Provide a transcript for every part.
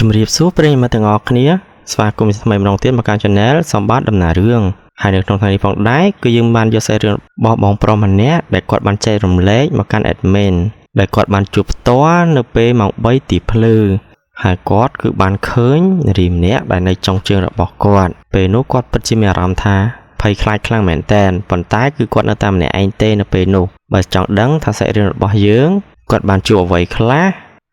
ជំរាបសួរប្រិយមិត្តទាំងអស់គ្នាស្វាគមន៍ថ្មីម្ដងទៀតមកកាន់ Channel សម្បត្តិដំណើររឿងហើយនៅក្នុងថ្ងៃនេះផងដែរគឺយើងបានយកសាច់រឿងរបស់បងប្រុសម្នាក់ដែលគាត់បានចែករំលែកមកកាន់ Admin ដែលគាត់បានជួបផ្ទាល់នៅពេលម៉ោង 3 ទីភ្លឺហើយគាត់គឺបានឃើញនារីម្នាក់ដែលនៅចុងជើងរបស់គាត់ពេលនោះគាត់ពិតជាមានអារម្មណ៍ថាភ័យខ្លាចខ្លាំងមែនទែនប៉ុន្តែគឺគាត់នៅតែម្នាក់ឯងទេនៅពេលនោះបើចង់ដឹងថាសាច់រឿងរបស់យើងគាត់បានជួបអ្វីខ្លះ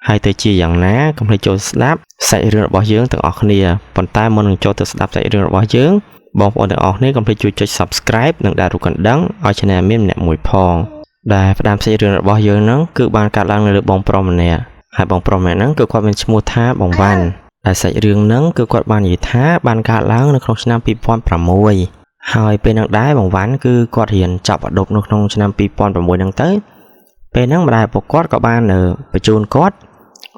ហើយទៅជាយ៉ាងណាកុំភ្លេចចូលស្ដាប់សាច់រឿងរបស់យើងទាំងអស់គ្នាប៉ុន្តែមុននឹងចូលទៅស្ដាប់សាច់រឿងរបស់យើងបងប្អូនទាំងអស់គ្នាកុំភ្លេចជួយចុច Subscribe និងដាក់រូបកណ្ដឹងឲ្យ Channel មានម្នាក់មួយផងដែលផ្ដើមសាច់រឿងរបស់យើងហ្នឹងគឺបានកាត់ឡើងនៅលើបងប្រុសម្នាក់ហើយបងប្រុសម្នាក់ហ្នឹងគឺគាត់មានឈ្មោះថាបងវ៉ាន់ហើយសាច់រឿងហ្នឹងគឺគាត់បាននិយាយថាបានកាត់ឡើងនៅក្នុងឆ្នាំ 2006 ហើយពេលហ្នឹងដែរបងវ៉ាន់គឺគាត់រៀនចប់អដប់នៅក្នុងឆ្នាំ 2006 ហ្នឹងទៅពេលហ្នឹងម្ដាយឪពុកគាត់ក៏បានបញ្ជូនគាត់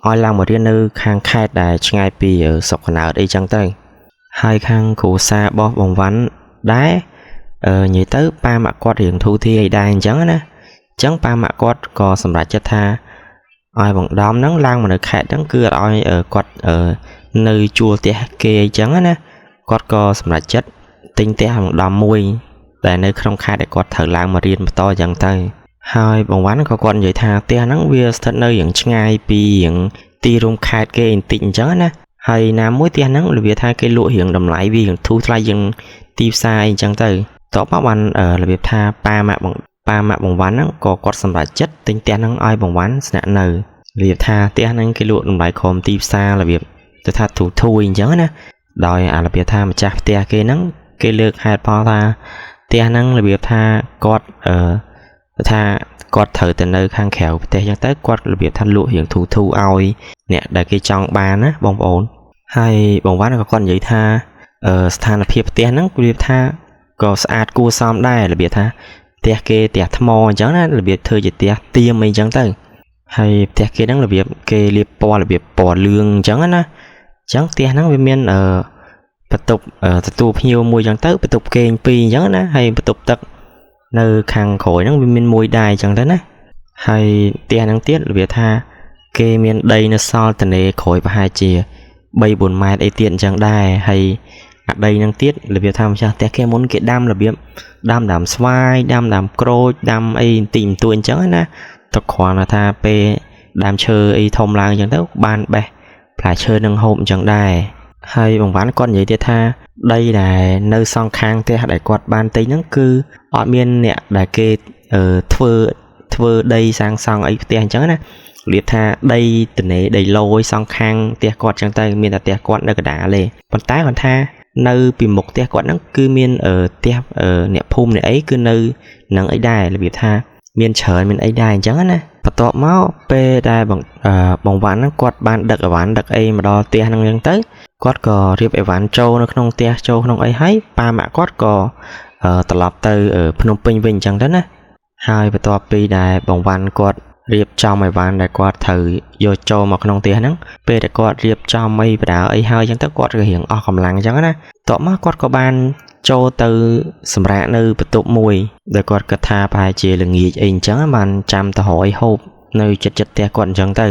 ឲ្យឡើងមករៀននៅខាងខេត្តដែលឆ្ងាយពីស្រុកកំណើតអីចឹងទៅហើយខាងគ្រួសាររបស់បងវ៉ាន់ដែរនិយាយទៅប៉ាម៉ាក់គាត់រៀងធូរធារអីដែរអញ្ចឹងណាអញ្ចឹងប៉ាម៉ាក់គាត់ក៏សម្រេចចិត្តថាឲ្យបងដំហ្នឹងឡើងមកនៅខេត្តហ្នឹងគឺឲ្យគាត់នៅជួលផ្ទះគេអីចឹងណាគាត់ក៏សម្រេចចិត្តទិញផ្ទះបងដំមួយដែលនៅក្នុងខេត្តដែលគាត់ត្រូវឡើងមករៀនបន្តអញ្ចឹងទៅហើយបងវ៉ាន់ក៏គាត់និយាយថាផ្ទះហ្នឹងវាស្ថិតនៅយ៉ាងឆ្ងាយពីយ៉ាងទីរួមខេត្តគេបន្តិចអញ្ចឹងណាហើយណាមួយផ្ទះហ្នឹងរបៀបថាគេលក់រៀងតម្លៃវាយ៉ាងធូរថ្លៃយ៉ាងទីផ្សារអីអញ្ចឹងទៅតបមកបានរបៀបថាប៉ាម៉ាក់បងវ៉ាន់ហ្នឹងក៏គាត់សម្រេចចិត្តទិញផ្ទះហ្នឹងឲ្យបងវ៉ាន់ស្នាក់នៅរបៀបថាផ្ទះហ្នឹងគេលក់តម្លៃក្រោមទីផ្សាររបៀបទៅថាធូរអញ្ចឹងណាដោយរបៀបថាម្ចាស់ផ្ទះគេហ្នឹងគេលើកហេតុផលថាផ្ទះហ្នឹងរបៀបថាគាត់ថាគាត់ត្រូវទៅនៅខាងក្រៅប្រទេសអញ្ចឹងទៅគាត់របៀបថាលក់រៀងធូរឲ្យអ្នកដែលគេចង់បានណាបងប្អូនហើយបងវ៉ាន់ក៏គាត់និយាយថាស្ថានភាពផ្ទះហ្នឹងរបៀបថាក៏ស្អាតគួរសមដែររបៀបថាផ្ទះគេផ្ទះថ្មអញ្ចឹងណារបៀបធ្វើជាផ្ទះទៀមអីអញ្ចឹងទៅហើយផ្ទះគេហ្នឹងរបៀបគេលាបពណ៌របៀបពណ៌លឿងអញ្ចឹងណាអញ្ចឹងផ្ទះហ្នឹងវាមានបន្ទប់ទទួលភ្ញៀវមួយអញ្ចឹងទៅបន្ទប់គេងពីរអញ្ចឹងណាហើយបន្ទប់ទឹកនៅខាងក្រោយហ្នឹងវាមានមួយដែរអញ្ចឹងទៅណាហើយផ្ទះហ្នឹងទៀតរបៀបថាគេមានដីនៅសល់ទនេក្រោយប្រហែលជា 3-4 ម៉ែត្រអីទៀតអញ្ចឹងដែរហើយអាដីហ្នឹងទៀតរបៀបថាម្ចាស់ផ្ទះគេមុនគេដាំរបៀបដាំស្វាយដាំក្រូចដាំអីបន្តិចបន្តួចអញ្ចឹងណាទៅគ្រាន់តែថាពេលដាំឈើអីធំឡើងអញ្ចឹងទៅបានបេះផ្លែឈើនឹងហូបអញ្ចឹងដែរហើយបងវ៉ាន់គាត់និយាយទៀតថាដីដែលនៅសងខាងផ្ទះដែលគាត់បានទិញហ្នឹងគឺអត់មានអ្នកដែលគេធ្វើដីសាងសង់អីផ្ទះអញ្ចឹងណារៀបថាដីត្នេដីឡយសងខាងផ្ទះគាត់អញ្ចឹងទៅមានតែផ្ទះគាត់នៅកណ្ដាលទេប៉ុន្តែគាត់ថានៅពីមុខផ្ទះគាត់ហ្នឹងគឺមានផ្ទះអ្នកភូមិអ្នកអីគឺនៅនឹងអីដែររបៀបថាមានច្រើនមានអីដែរអញ្ចឹងណាបន្ទាប់មកពេលដែលបងវ៉ាន់ហ្នឹងគាត់បានដឹកអីវ៉ាន់ដឹកអីមកដល់ផ្ទះហ្នឹងអញ្ចឹងទៅគាត់ក៏រៀបអីវ៉ាន់ចូលនៅក្នុងផ្ទះចូលក្នុងអីហើយប៉ាម៉ាក់គាត់ក៏ត្រឡប់ទៅភ្នំពេញវិញអញ្ចឹងទៅណាហើយបន្ទាប់ពីដែលបងវ៉ាន់គាត់រៀបចំអីវ៉ាន់ដែលគាត់ត្រូវយកចូលមកក្នុងផ្ទះហ្នឹងពេលដែលគាត់រៀបចំអីបដាអីហើយអញ្ចឹងទៅគាត់ក៏រៀងអស់កម្លាំងអញ្ចឹងណាបន្ទាប់មកគាត់ក៏បានចូលទៅសម្រាកនៅបន្ទប់មួយដែលគាត់គិតថាប្រហែលជាល្ងាចអីអញ្ចឹងបានចាំទៅរកអីហូបនៅចិត្តផ្ទះគាត់អញ្ចឹងទៅ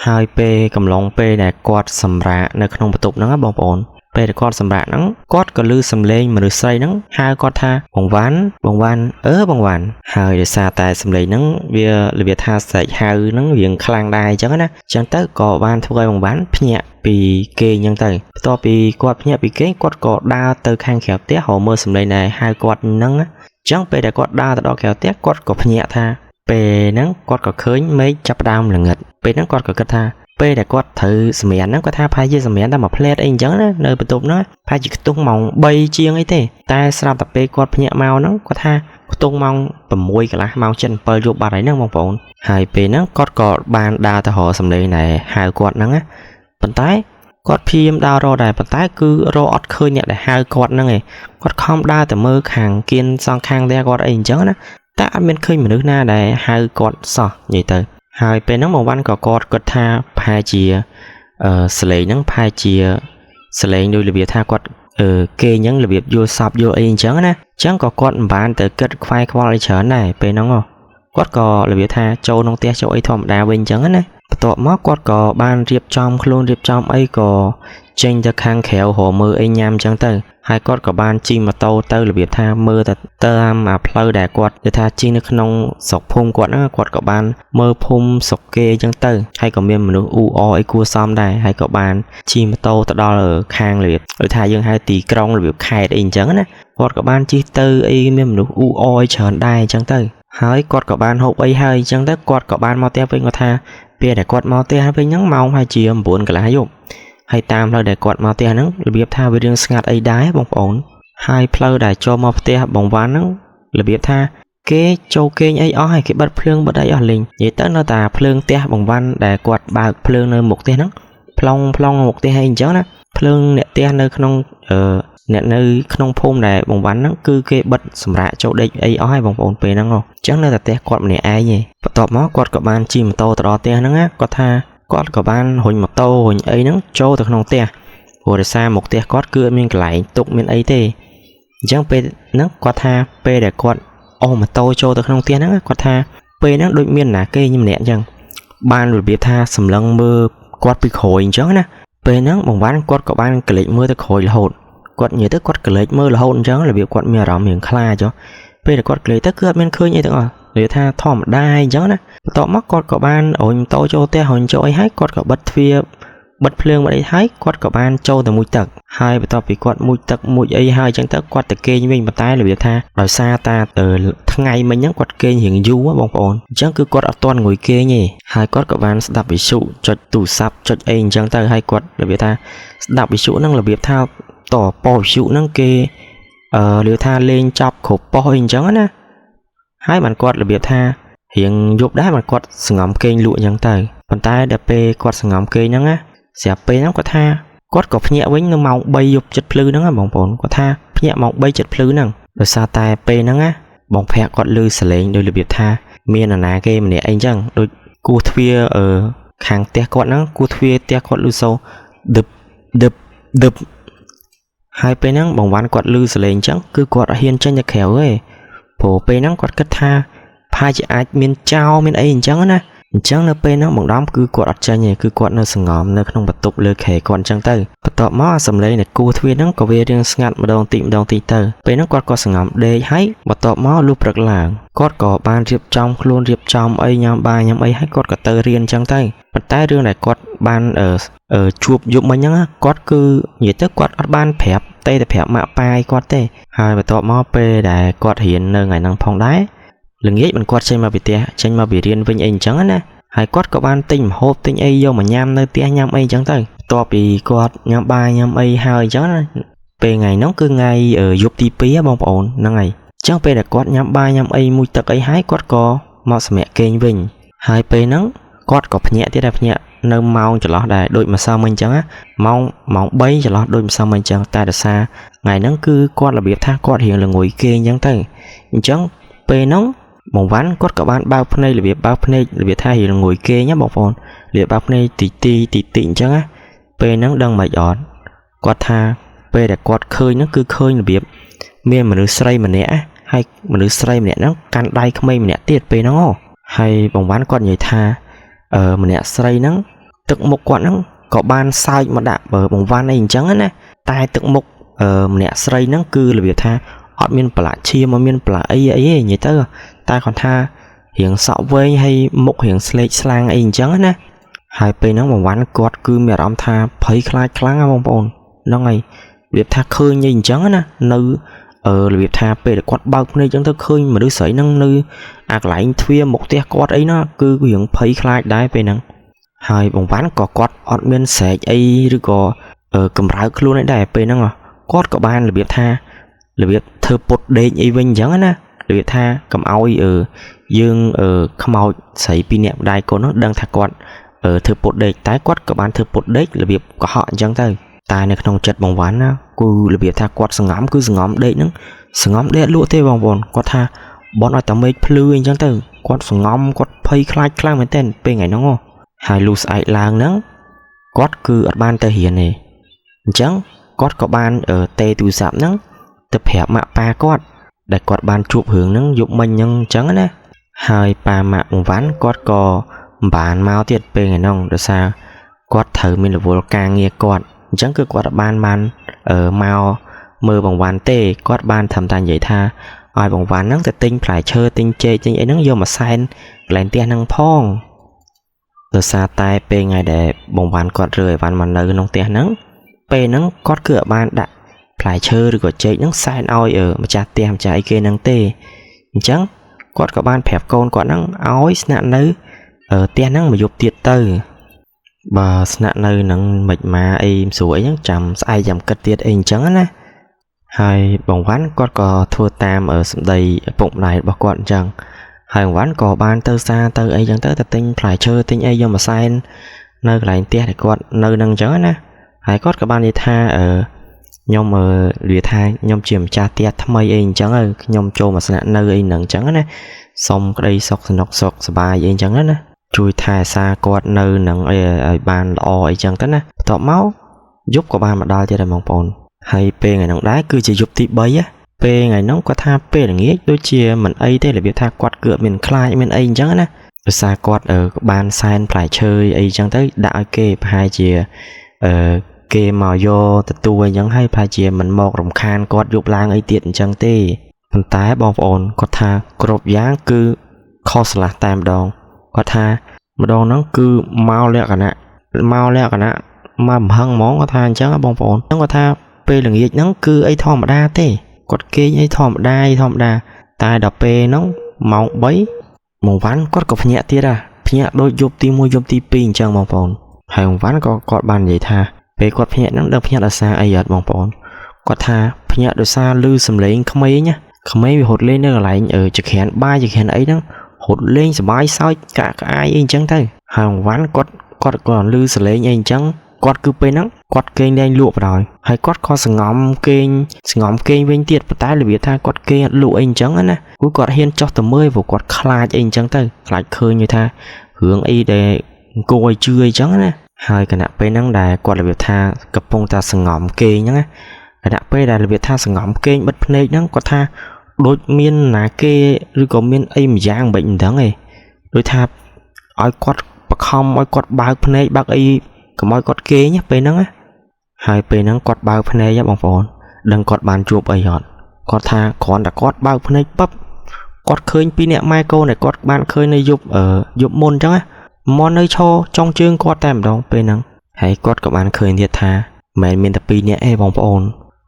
ហើយពេលកំឡុងពេលដែលគាត់សម្រាកនៅក្នុងបន្ទប់ហ្នឹងបងប្អូនពេលដែលគាត់សម្រាកហ្នឹងគាត់ក៏ឮសំឡេងមនុស្សស្រីហ្នឹងហៅគាត់ថាបងវ៉ាន់បងវ៉ាន់ហើយដោយសារតែសំឡេងហ្នឹងវារបៀបថាស្រែកហៅហ្នឹងរៀងខ្លាំងដែរអញ្ចឹងណាអញ្ចឹងទៅក៏បានធ្វើឲ្យបងវ៉ាន់ភ្ញាក់ពីគេអញ្ចឹងទៅបន្ទាប់ពីគាត់ភ្ញាក់ពីគេគាត់ក៏ដើរទៅខាងក្រៅផ្ទះរកមើលសំឡេងដែលហៅគាត់ហ្នឹងអញ្ចឹងពេលដែលគាត់ដើរទៅដល់ក្រៅផ្ទះគាត់ក៏ភ្ញាក់ថាពេលហ្នឹងគាត់ក៏ឃើញមេឃចាប់ផ្ដើមល្ងិតពេលហ្នឹងគាត់ក៏គិតថាពេលដែលគាត់ត្រូវសម្រានហ្នឹងគាត់ថាប្រហែលជាសម្រានតែមួយផ្លែតអីអញ្ចឹងណានៅបន្ទប់ហ្នឹងប្រហែលជាខ្ទង់ម៉ោង 3 ជាងអីទេតែស្រាប់តែពេលគាត់ភ្ញាក់មកហ្នឹងគាត់ថាខ្ទង់ម៉ោង 6 កន្លះម៉ោង 7 យប់បាត់ហើយហ្នឹងបងប្អូនហើយពេលហ្នឹងគាត់ក៏បានដើរទៅរកសំឡេងដែលហៅគាត់ហ្នឹងណាប៉ុន្តែគាត់ព្យាយាមដើររកដែរប៉ុន្តែគឺរកអត់ឃើញអ្នកដែលហៅគាត់ហ្នឹងឯងគាត់ខំដើរទៅមើលខាងគៀនសងខាងផ្ទះគាត់អីអញ្ចឹងណាតែអត់មានឃើញមនុស្សណាដែលហៅគាត់សោះនិយាយទៅហើយពេលហ្នឹងបងវ៉ាន់ក៏គាត់គិតថាប្រហែលជាសលេងហ្នឹងប្រហែលជាសលេងដោយរបៀបថាគាត់គេអញ្ចឹងរបៀបយល់សពយល់អីអញ្ចឹងណាអញ្ចឹងក៏គាត់មិនបានទៅគិតខ្វាយខ្វល់អីច្រើនដែរពេលហ្នឹងគាត់ក៏របៀបថាចូលក្នុងផ្ទះចូលអីធម្មតាវិញអញ្ចឹងណា បន្ទាប់មកគាត់ក៏បានរៀបចំខ្លួនរៀបចំអីក៏ចេញទៅខាងក្រៅរមើលអីញ៉ាំអញ្ចឹងទៅហើយគាត់ក៏បានជិះម៉ូតូទៅរបៀបថាមើលទៅតាមផ្លូវដែលគាត់និយាយថាជិះនៅក្នុងស្រុកភូមិគាត់ហ្នឹងគាត់ក៏បានមើលភូមិស្រុកគេអញ្ចឹងទៅហើយក៏មានមនុស្សអ៊ូអអីគួរសមដែរហើយក៏បានជិះម៉ូតូទៅដល់ខាងរបៀបដូចថាយើងហៅទីក្រុងរបៀបខេត្តអីអញ្ចឹងណាគាត់ក៏បានជិះទៅអីមានមនុស្សអ៊ូអអីច្រើនដែរអញ្ចឹងទៅហើយគាត់ក៏បានហូបអីហើយអញ្ចឹងទៅគាត់ក៏បានមកផ្ទះវិញគាត់ថាពេលដែលគាត់មកផ្ទះវិញហ្នឹងម៉ោងហើយជា 9 កន្លះយប់ហើយតាមផ្លូវដែលគាត់មកផ្ទះហ្នឹងរបៀបថាវារឿងស្ងាត់អីដែរបងប្អូនហើយផ្លូវដែលចូលមកផ្ទះបងវ៉ាន់ហ្នឹងរបៀបថាគេចូលគេងអីអស់ហើយគេបិទភ្លើងបិទអីអស់លេងនិយាយទៅនៅតែភ្លើងផ្ទះបងវ៉ាន់ដែលគាត់បើកភ្លើងនៅមុខផ្ទះហ្នឹងប្លង់មុខផ្ទះអីអញ្ចឹងណាភ្លើងអ្នកផ្ទះនៅក្នុងអ្នកនៅក្នុងភូមិដែលបងវ៉ាន់ហ្នឹងគឺគេបិទសម្រាប់ចូលដេកអីអស់ហើយបងប្អូនពេលហ្នឹងអញ្ចឹងនៅតែផ្ទះគាត់ម្នាក់ឯងទេបន្ទាប់មកគាត់ក៏បានជិះម៉ូតូទៅដល់ផ្ទះហ្នឹងណាគាត់ថាគាត់ក៏បានរុញម៉ូតូរុញអីហ្នឹងចូលទៅក្នុងផ្ទះព្រោះដោយសារមុខផ្ទះគាត់គឺអត់មានកន្លែងទុកមានអីទេអញ្ចឹងពេលហ្នឹងគាត់ថាពេលដែលគាត់អស់ម៉ូតូចូលទៅក្នុងផ្ទះហ្នឹងគាត់ថាពេលហ្នឹងដូចមានណាគេម្នាក់អញ្ចឹងបានរបៀបថាសម្លឹងមើលគាត់ពីក្រោយអញ្ចឹងណាពេលហ្នឹងបងវ៉ាន់គាត់ក៏បានកលេចមើលទៅក្រោយរហូតគាត់និយាយទៅគាត់កលេចមើលរហូតអញ្ចឹងរបៀបគាត់មានអារម្មណ៍រៀងខ្លាចពេលដែលគាត់កលេចទៅគឺអត់មានឃើញអីទាំងអស់និយាយថាធម្មតាអញ្ចឹងណាបន្ទាប់មកគាត់ក៏បានរុញម៉ូតូចូលផ្ទះរុញចូលអីហើយគាត់ក៏បិទទ្វារបិទភ្លើងបិទអីហើយគាត់ក៏បានចូលទៅមុជទឹកហើយបន្ទាប់ពីគាត់មុជទឹកមុជអីហើយអញ្ចឹងទៅគាត់ទៅគេងវិញប៉ុន្តែរបៀបថាដោយសារតាថ្ងៃមិញហ្នឹងគាត់គេងរៀងយូរបងប្អូនអញ្ចឹងគឺគាត់អត់ទាន់ងុយគេងទេហើយគាត់ក៏បានស្ដាប់វិទ្យុចុចទូរស័ព្ទចុចអីអញ្ចឹងទៅហើយគាត់របៀបថាស្ដាប់វិទ្យុហ្នឹងរបៀបថាតប៉ុស្តិ៍វិទ្យុហ្នឹងគេលើថាលេងចប់គ្រប់ប៉ុស្តិ៍អីអញ្ចឹងណាហើយបានគាត់របៀបថារៀងយប់ដែរបានគាត់សង្ងំគេងលក់អញ្ចឹងទៅប៉ុន្តែដល់ពេលគាត់សង្ងំគេងហ្នឹងណាស្រាប់ពេលហ្នឹងគាត់ថាគាត់ក៏ភ្ញាក់វិញនៅម៉ោង3យប់ចិត្តភ្លឺហ្នឹងបងប្អូនគាត់ថាភ្ញាក់ម៉ោង3ចិត្តភ្លឺហ្នឹងដោយសារតែពេលហ្នឹងណាបងភ័ក្រគាត់ឮសលេងដោយរបៀបថាមាននរណាគេម្នាក់អីអញ្ចឹងដូចគោះទ្វារខាងផ្ទះគាត់ហ្នឹងគោះទ្វារផ្ទះគាត់ឮសូរដឹបដឹបដឹបហើយពេលហ្នឹងបងវ៉ាន់គាត់ឮសលេងអញ្ចឹងគឺគាត់អត់ហ៊ានចេញទៅក្រៅទេព្រោះពេលហ្នឹងគាត់គិតថាផាជាអាចមានចោលមានអីអញ្ចឹងណាអញ្ចឹងនៅពេលហ្នឹងបងដំគឺគាត់អត់ចាញ់ទេគឺគាត់នៅសង្ងំនៅក្នុងបន្ទប់លើខែគាត់អញ្ចឹងទៅបន្ទាប់មកសំឡេងនៃគូទ្វារហ្នឹងក៏វារៀងស្ងាត់ម្ដងតិចទៅពេលហ្នឹងគាត់ក៏សង្ងំដេកហើយបន្ទាប់មកលុះព្រឹកឡើងគាត់ក៏បានរៀបចំខ្លួនរៀបចំអីញ៉ាំបាយញ៉ាំអីហើយគាត់ក៏ទៅរៀនអញ្ចឹងទៅប៉ុន្តែរឿងដែលគាត់បានជួបយប់មិញហ្នឹងគាត់គឺនិយាយទៅគាត់អត់បានប្រាប់តែប្រាប់ម៉ាក់ប៉ាយគាត់ទេហើយបន្ទាប់មកពេលដែលគាត់រៀននៅថ្ងៃហ្នឹងផងដែរល្ងាចមិនគាត់ចេញមកពីផ្ទះចេញមកពីរៀនវិញអីអញ្ចឹងណាហើយគាត់ក៏បានទិញម្ហូបទិញអីយកមកញ៉ាំនៅផ្ទះញ៉ាំអីអញ្ចឹងទៅបន្ទាប់ពីគាត់ញ៉ាំបាយញ៉ាំអីហើយអញ្ចឹងណាពេលថ្ងៃហ្នឹងគឺថ្ងៃយប់ទី2បងប្អូនហ្នឹងហើយអញ្ចឹងពេលដែលគាត់ញ៉ាំបាយញ៉ាំអីមួយទឹកអីហើយគាត់ក៏មកសម្រាកគេងវិញហើយពេលហ្នឹងគាត់ក៏ភ្ញាក់ទៀតដែរភ្ញាក់នៅម៉ោងចន្លោះដែរដូចម្សិលមិញអញ្ចឹងណាម៉ោង3ចន្លោះដូចម្សិលមិញអញ្ចឹងតែដោយសារថ្ងៃហ្នឹងគឺគាត់របៀបថាគាត់រៀងល្ងុយគេងអញ្ចឹងទៅអញ្ចឹងពេលហ្នឹងបងវ៉ាន់គាត់ក៏បានបើកភ្នែករបៀបបើកភ្នែករបៀបថារៀងល្ងុយគេងណាបងប្អូនរបៀបបើកភ្នែកទីអញ្ចឹងណាពេលហ្នឹងដឹងមិនអត់គាត់ថាពេលដែលគាត់ឃើញហ្នឹងគឺឃើញរបៀបមានមនុស្សស្រីម្នាក់ហើយមនុស្សស្រីម្នាក់ហ្នឹងកាន់ដៃក្មេងម្នាក់ទៀតពេលហ្នឹងហើយបងវ៉ាន់គាត់និយាយថាម្នាក់ស្រីហ្នឹងទឹកមុខគាត់ហ្នឹងក៏បានសើចមកដាក់បងវ៉ាន់អីអញ្ចឹងណាតែទឹកមុខម្នាក់ស្រីហ្នឹងគឺរបៀបថាអត់មានប្រឡាក់ឈាមអត់មានប្រឡាក់អីទេនិយាយទៅតែគាត់ថារៀងសក់វែងហើយមុខរៀងស្លេកស្លាងអីអញ្ចឹងណាហើយពេលហ្នឹងបងវ៉ាន់គាត់គឺមានអារម្មណ៍ថាភ័យខ្លាចខ្លាំងណាបងប្អូនហ្នឹងហើយរបៀបថាឃើញអីអញ្ចឹងណានៅរបៀបថាពេលគាត់បើកភ្នែកអញ្ចឹងទៅឃើញមនុស្សស្រីហ្នឹងនៅអាកន្លែងទ្វារមុខផ្ទះគាត់អីណាគឺរៀងភ័យខ្លាចដែរពេលហ្នឹងហើយបងវ៉ាន់ក៏គាត់អត់មានស្រែកអីឬក៏កម្រើកខ្លួនអីដែរពេលហ្នឹងគាត់ក៏បានរបៀបថារបៀបធ្វើពុតដេកអីវិញអញ្ចឹងណារបៀបថាកុំឲ្យយើងខ្មោចស្រីពីរនាក់ម្ដាយកូននោះដឹងថាគាត់ធ្វើពុតដេកតែគាត់ក៏បានធ្វើពុតដេករបៀបកុហកអញ្ចឹងទៅតែនៅក្នុងចិត្តបងវ៉ាន់ណាគឺរបៀបថាគាត់សង្ងំគឺសង្ងំដេកហ្នឹងសង្ងំដេកលក់ទេបងប្អូនគាត់ថាបនឲ្យតែមេឃភ្លឺអញ្ចឹងទៅគាត់សង្ងំគាត់ភ័យខ្លាចខ្លាំងមែនទែនពេលថ្ងៃហ្នឹងហើយលុះស្អែកឡើងហ្នឹងគាត់គឺអត់បានទៅរៀនទេអញ្ចឹងគាត់ក៏បានទេទូរស័ព្ទហ្នឹងទៅប្រាប់ម៉ាក់ប៉ាគាត់ដែលគាត់បានជួបរឿងហ្នឹងយប់មិញហ្នឹងអញ្ចឹងណាហើយប៉ាម៉ាក់បងវ៉ាន់គាត់ក៏ បានមកទៀតពេលថ្ងៃនោះដោយសារគាត់ត្រូវមានរវល់ការងារគាត់អញ្ចឹងគឺគាត់បានមកមើលបង្វ៉ាន់ទេគាត់បានធ្វើតែនិយាយថាឲ្យបង្វ៉ាន់ហ្នឹងទៅទិញផ្លែឈើទិញចេកទិញអីហ្នឹងយកមកសែនកន្លែងផ្ទះហ្នឹងផងដោយសារតែពេលថ្ងៃដែលបង្វ៉ាន់គាត់រើអីវ៉ាន់មកនៅក្នុងផ្ទះហ្នឹងពេលហ្នឹងគាត់គឺអត់បានដាក់ផ្លែឈើឬក៏ចេកហ្នឹងសែនឲ្យម្ចាស់ផ្ទះម្ចាស់អីគេហ្នឹងទេអញ្ចឹងគាត់ក៏បានប្រាប់កូនគាត់ហ្នឹងឲ្យស្នាក់នៅផ្ទះហ្នឹងមួយយប់ទៀតទៅបើស្នាក់នៅនឹងមិនមកអីមិនស្រួលអីហ្នឹងចាំស្អែកចាំគិតទៀតអីអញ្ចឹងណាហើយបងវ៉ាន់គាត់ក៏ធ្វើតាមសម្ដីឪពុកម្ដាយរបស់គាត់អញ្ចឹងហើយបងវ៉ាន់ក៏បានទៅសារទៅអីចឹងទៅទិញផ្លែឈើទិញអីយកមកសែននៅកន្លែងផ្ទះដែលគាត់នៅនឹងអញ្ចឹងណាហើយគាត់ក៏បាននិយាយថាខ្ញុំនិយាយថាខ្ញុំជាម្ចាស់ផ្ទះថ្មីអីអញ្ចឹងខ្ញុំចូលមកស្នាក់នៅអីហ្នឹងអញ្ចឹងណាសុំក្តីសុខសនុកសុខសប្បាយអីអញ្ចឹងណាជួយថែសារគាត់នៅនឹងឲ្យបានល្អអីចឹងទៅណាបន្ទាប់មកយប់ក៏បានមកដល់ទៀតហើយបងប្អូនហើយពេលថ្ងៃហ្នឹងដែរគឺជាយប់ទី3ពេលថ្ងៃហ្នឹងគាត់ថាពេលល្ងាចដូចជាមិនអីទេរបៀបថាគាត់គឺអត់មានខ្លាចមានអីអញ្ចឹងណាដោយសារគាត់បានសែនផ្លែឈើអីអញ្ចឹងទៅដាក់ឲ្យគេប្រហែលជាគេមកយកទទួលអញ្ចឹងហើយប្រហែលជាមិនមករំខានគាត់យប់ឡើងអីទៀតអញ្ចឹងទេប៉ុន្តែបងប្អូនគាត់ថាគ្រប់យ៉ាងគឺខុសឆ្លាស់តែម្ដងគាត់ថាម្ដងហ្នឹងគឺមកលក្ខណៈមកបំហឹងហ្មងគាត់ថាអញ្ចឹងបងប្អូនហ្នឹងគាត់ថាពេលល្ងាចហ្នឹងគឺអីធម្មតាទេគាត់គេងអីធម្មតាតែដល់ពេលហ្នឹងម៉ោង3មកវ៉ាន់គាត់ក៏ភ្ញាក់ទៀតភ្ញាក់ដូចយប់ទី1យប់ទី2អញ្ចឹងបងប្អូនហើយមកវ៉ាន់ក៏គាត់បាននិយាយថាពេលគាត់ភ្ញាក់ហ្នឹងដឹងភ្ញាក់ដោយសារអីអត់បងប្អូនគាត់ថាភ្ញាក់ដោយសារឮសំឡេងក្មេងវាហត់លេងនៅកន្លែងចក្រានបាយចក្រានអីហ្នឹងហត់លេងសបាយសើចកាក់ក្អាយអីអញ្ចឹងទៅហើយវ៉ាន់គាត់ក៏ឮសលេងអីអញ្ចឹងគាត់គឺពេលហ្នឹងគាត់គេងលែងលក់បណ្ដោយហើយគាត់ក៏សង្ងំគេងវិញទៀតប៉ុន្តែរបៀបថាគាត់គេងអត់លក់អីអញ្ចឹងណាគឺគាត់ហ៊ានចុះទៅមើលព្រោះគាត់ខ្លាចអីអញ្ចឹងទៅខ្លាចឃើញថារឿងអីដែលអង្គឲ្យជឿអីអញ្ចឹងណាហើយគណៈពេលហ្នឹងដែលគាត់របៀបថាកំពុងតែសង្ងំគេងហ្នឹងណាគណៈពេលដែលរបៀបថាសង្ងំគេងបិទភ្នែកហ្នឹងគាត់ថាដូចមានណាគេឬក៏មានអីម្យ៉ាងមិនដឹងទេដូចថាឲ្យគាត់បខំឲ្យគាត់បើកភ្នែកបើកអីកុំឲ្យគាត់គេងពេលហ្នឹងហើយពេលហ្នឹងគាត់បើកភ្នែកបងប្អូនដឹងគាត់បានជួបអីអត់គាត់ថាគ្រាន់តែគាត់បើកភ្នែកប៉ាប់គាត់ឃើញពីអ្នកម៉ែកូនដែលគាត់បានឃើញនៅយប់មុនអញ្ចឹងមកនៅឈរចុងជើងគាត់តែម្ដងពេលហ្នឹងហើយគាត់ក៏បានឃើញទៀតថាមិនមែនតែ2នាក់ទេបងប្អូន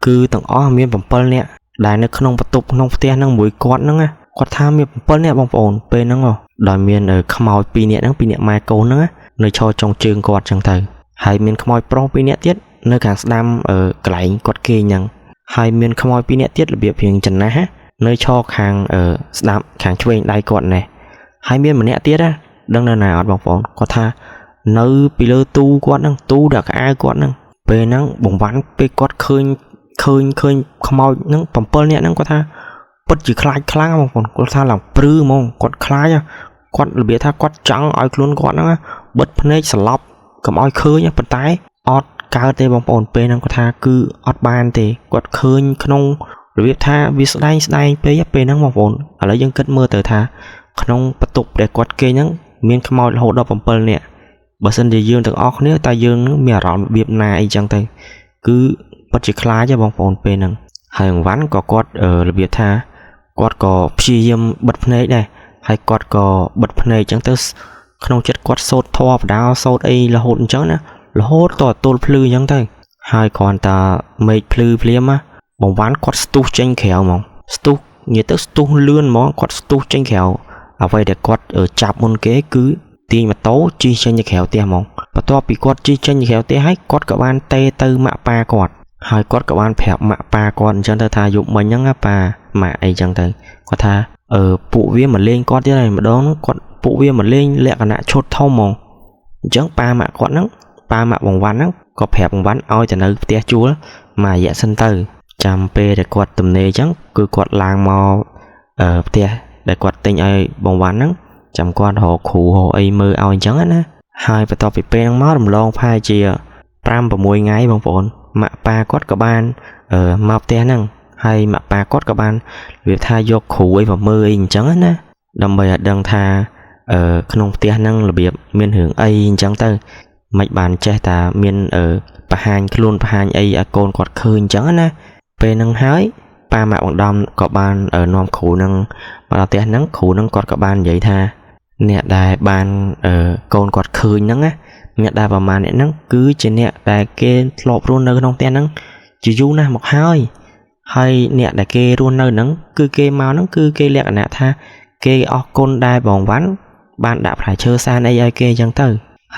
គឺទាំងអស់មាន7នាក់ដែលនៅក្នុងបន្ទប់ក្នុងផ្ទះហ្នឹងមួយគាត់ហ្នឹងគាត់ថាមាន7នាក់បងប្អូនពេលហ្នឹងដោយមានខ្មោច2នាក់ហ្នឹង2នាក់ម៉ែកូនហ្នឹងនៅឈរចុងជើងគាត់អញ្ចឹងទៅហើយមានខ្មោចប្រុស2នាក់ទៀតនៅខាងស្ដាំកន្លែងគាត់គេងហ្នឹងហើយមានខ្មោច2នាក់ទៀតរបៀបរៀងចំណាស់នៅឈរខាងស្ដាំខាងឆ្វេងដៃគាត់ណែហើយមានម្នាក់ទៀតដឹងនៅណាអត់បងប្អូនគាត់ថានៅពីលើទូគាត់ហ្នឹងទូដាក់កៅអៅគាត់ហ្នឹងពេលហ្នឹងបង្វ៉ាន់ពេលគាត់ឃើញខ្មោចហ្នឹង7នាក់ហ្នឹងគាត់ថាពិតជាខ្លាចខ្លាំងបងប្អូនគាត់ថាឡើងព្រឺហ្មងគាត់ខ្លាចគាត់របៀបថាគាត់ចង់ឲ្យខ្លួនគាត់ហ្នឹងបិទភ្នែកស្លប់កុំឲ្យឃើញប៉ុន្តែអត់កើតទេបងប្អូនពេលហ្នឹងគាត់ថាគឺអត់បានទេគាត់ឃើញក្នុងរបៀបថាវាស្ដែងពេកពេលហ្នឹងបងប្អូនឥឡូវយើងគិតមើលទៅថាក្នុងបន្ទប់ដែលគាត់គេងហ្នឹងមានខ្មោចរហូតដល់7នាក់បើសិនជាយើងទាំងអស់គ្នាតែយើងមានអារម្មណ៍របៀបណាអីចឹងទៅគឺពិតជាខ្លាចទេបងប្អូនពេលហ្នឹងហើយអង្វាន់ក៏គាត់របៀបថាគាត់ក៏ព្យាយាមបិទភ្នែកដែរហើយគាត់ក៏បិទភ្នែកចឹងទៅក្នុងចិត្តគាត់សូត្រធម៌បដាសូត្រអីរហូតអញ្ចឹងណារហូតតទល់ភ្លឺអញ្ចឹងទៅហើយគ្រាន់តែមេឃភ្លឺភ្លាមបងវ៉ាន់គាត់ស្ទុះចេញក្រៅហ្មងស្ទុះនិយាយទៅស្ទុះលឿនហ្មងគាត់ស្ទុះចេញក្រៅអ្វីដែលគាត់ចាប់មុនគេគឺទាញម៉ូតូជិះចេញទៅក្រៅផ្ទះហ្មងបន្ទាប់ពីគាត់ជិះចេញទៅក្រៅផ្ទះហើយគាត់ក៏បានតេទៅម៉ាក់ប៉ាគាត់ហើយគាត់ក៏បានប្រាប់ម៉ាក់ប៉ាគាត់អញ្ចឹងទៅថាយប់មិញហ្នឹងប៉ាម៉ាក់អីចឹងទៅគាត់ថាពួកវាមកលេងគាត់ទៀតហើយម្ដងហ្នឹងគាត់ពួកវាមកលេងលក្ខណៈឈុតធំហ្មងអញ្ចឹងប៉ាម៉ាក់គាត់ហ្នឹងប៉ាម៉ាក់បងវ៉ាន់ហ្នឹងក៏ប្រាប់បងវ៉ាន់ឲ្យទៅនៅផ្ទះជួលមួយរយៈសិនទៅចាំពេលដែលគាត់ទំនេរអញ្ចឹងគឺគាត់ឡើងមកផ្ទះដែលគាត់ទិញឲ្យបងវ៉ាន់ហ្នឹងចាំគាត់រកគ្រូរកអីមើលឲ្យអញ្ចឹងណាហើយបន្ទាប់ពីពេលហ្នឹងមករំលងផែជា5-6ថ្ងៃបងប្អូនម៉ាក់ប៉ាគាត់ក៏បានមកផ្ទះហ្នឹងហើយម៉ាក់ប៉ាគាត់ក៏បានវាថាយកគ្រូអីមកមើលអីអញ្ចឹងណាដើម្បីឲ្យដឹងថា ក្នុងផ្ទះហ្នឹងរបៀបមានរឿងអីអញ្ចឹងទៅមិនបានចេះតែមានបង្ហាញខ្លួនបង្ហាញអីឲ្យកូនគាត់ឃើញអញ្ចឹងណាពេលហ្នឹងហើយប៉ាម៉ាក់បងដំក៏បាននាំគ្រូហ្នឹងមកដល់ផ្ទះហ្នឹងគ្រូហ្នឹងគាត់ក៏បាននិយាយថាអ្នកដែលបានកូនគាត់ឃើញហ្នឹងណាអ្នកដែលប្រមាណអ្នកហ្នឹងគឺជាអ្នកដែលគេធ្លាប់រស់នៅក្នុងផ្ទះហ្នឹងជាយូរណាស់មកហើយអ្នកដែលគេរស់នៅហ្នឹងគឺគេមកហ្នឹងគឺគេលក្ខណៈថាគេអរគុណដែលបងវ៉ាន់បានដាក់ផ្លែឈើសែនអីឲ្យគេអញ្ចឹងទៅ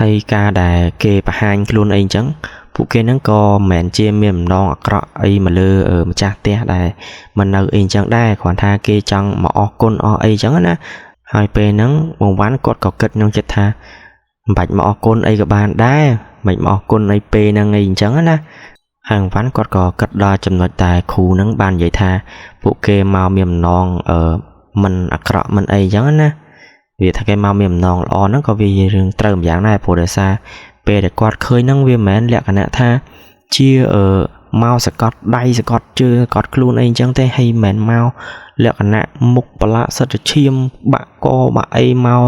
ហើយការដែលគេបង្ហាញខ្លួនអីអញ្ចឹងពួកគេហ្នឹងក៏មិនមែនជាមានបំណងអាក្រក់អីមកលើម្ចាស់ផ្ទះដែលមិននៅអីអញ្ចឹងដែរគ្រាន់ថាគេចង់មកអរគុណអស់អីអញ្ចឹងណាហើយពេលហ្នឹងបងវ៉ាន់គាត់ក៏គិតក្នុងចិត្តថាមិនបាច់មកអរគុណអីក៏បានដែរមិនមកអរគុណអីពេលហ្នឹងអីអញ្ចឹងណាហើយវ៉ាន់គាត់ក៏គិតដល់ចំណុចតែគ្រូហ្នឹងបាននិយាយថាពួកគេមកមានបំណងមិនអាក្រក់មិនអីអញ្ចឹងណាវាថាគេមកមានបំណងល្អហ្នឹងក៏វារឿងត្រូវម្យ៉ាងដែរព្រោះដោយសារពេលដែលគាត់ឃើញហ្នឹងវាមិនមែនលក្ខណៈថាជាមកសកត់ដៃសកត់ជើងសកត់ខ្លួនអីអញ្ចឹងទេហើយមិនមែនមកលក្ខណៈមុខប្រឡាក់សិតឈាមបាក់កបាក់អីមក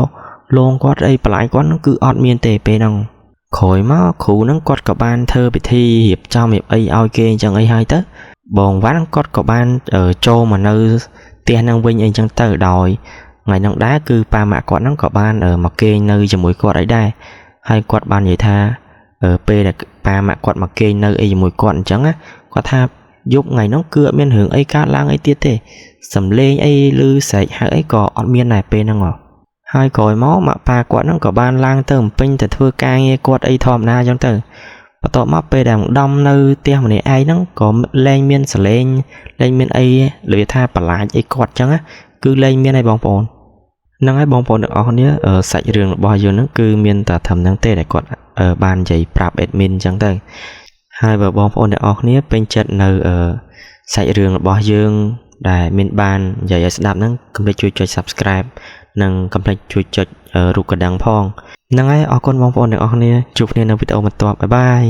លងគាត់អីបន្លាយគាត់ហ្នឹងគឺអត់មានទេពេលហ្នឹងក្រោយមកគ្រូហ្នឹងគាត់ក៏បានធ្វើពិធីរៀបចំរៀបអីឲ្យគេអញ្ចឹងអីហើយទៅបងវ៉ាន់គាត់ក៏បានចូលមកនៅផ្ទះហ្នឹងវិញអីអញ្ចឹងទៅដោយថ្ងៃហ្នឹងដែរគឺប៉ាម៉ាក់គាត់ហ្នឹងក៏បានមកគេងនៅជាមួយគាត់អីដែរហើយគាត់បាននិយាយថាពេលដែលប៉ាម៉ាក់គាត់មកគេងនៅអីជាមួយគាត់អញ្ចឹងណាគាត់ថាយប់ថ្ងៃហ្នឹងគឺអត់មានរឿងអីកើតឡើងអីទៀតទេសំឡេងអីឬស្រែកហៅអីក៏អត់មានដែរពេលហ្នឹងហើយក្រោយមកម៉ាក់ប៉ាគាត់ហ្នឹងក៏បានឡើងទៅបំពេញទៅធ្វើការងារគាត់អីធម្មតាអញ្ចឹងទៅបន្ទាប់មកពេលដែលដំនៅផ្ទះម្នាក់ឯងហ្នឹងក៏លែងមានសលេងលែងមានអីលើថាបន្លាចអីគាត់អញ្ចឹងណាគឺលែងមានហើយបងប្អូនហ្នឹងហើយបងប្អូនទាំងអស់គ្នាសាច់រឿងរបស់យើងហ្នឹងគឺមានតែត្រឹមហ្នឹងទេដែលគាត់បាននិយាយប្រាប់ admin អញ្ចឹងទៅហើយបើបងប្អូនទាំងអស់គ្នាពេញចិត្តនៅសាច់រឿងរបស់យើងដែលមានបាននិយាយឲ្យស្ដាប់ហ្នឹងកុំភ្លេចជួយចុច Subscribe និងកុំភ្លេចជួយចុចរូបកណ្ដឹងផងហ្នឹងហើយអរគុណបងប្អូនទាំងអស់គ្នាជួបគ្នានៅវីដេអូបន្ទាប់បាយបាយ